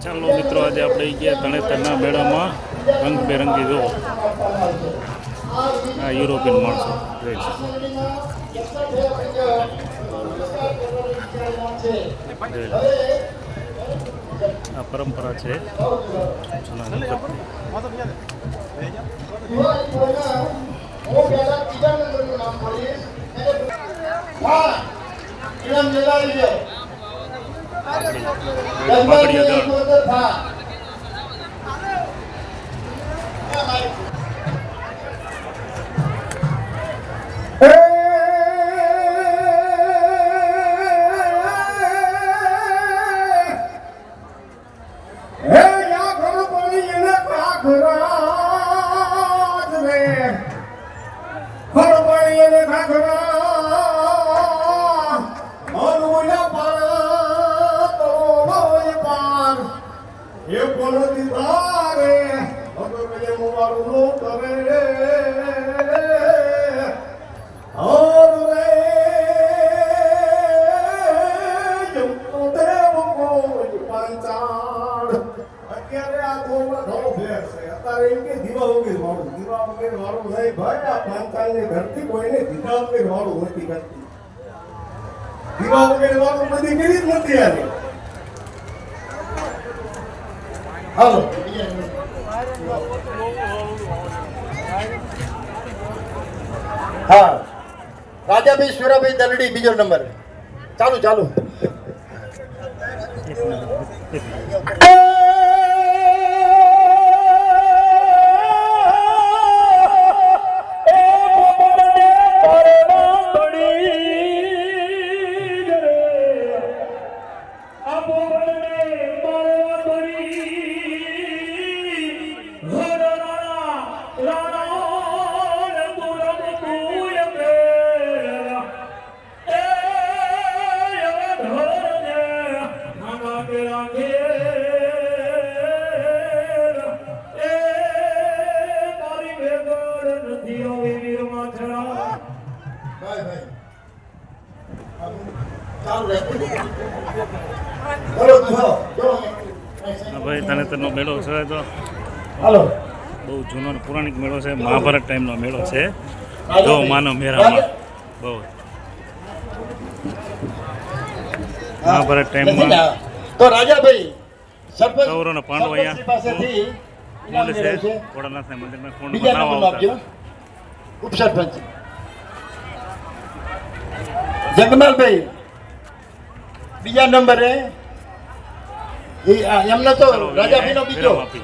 ચાલો મિત્રો, આજે આપણે ગયા તણેતરના મેળામાં રંગબેરંગી જો આ યુરોપિયન માણસો જોઈ આ પરંપરા છે જૂના વખતની. हाँ राजा भाई सूरा भाई दलड़ी बीजो नंबर चालू चालू ભાઈ તનેતરનો મેળો છે તો બહુ જૂનો પૌરાણિક મેળો છે. મહાભારત ટાઈમનો મેળો છે. જો માનો મેળામાં બહુ મહાભારત ટાઈમમાં તો રાજાભાઈ સરપંચ કૌરવનો પાંડવ અહીંયા પાસેથી કુંડ છે. ભોળાનાથના મંદિરમાં કુંડમાં બીજા નાવ નંબર આવતા. આપજો ઉપસરપંચ જગમાલભાઈ બીજા નંબરે એમને તો રાજાભાઈનો બીજો વિરામ આપી.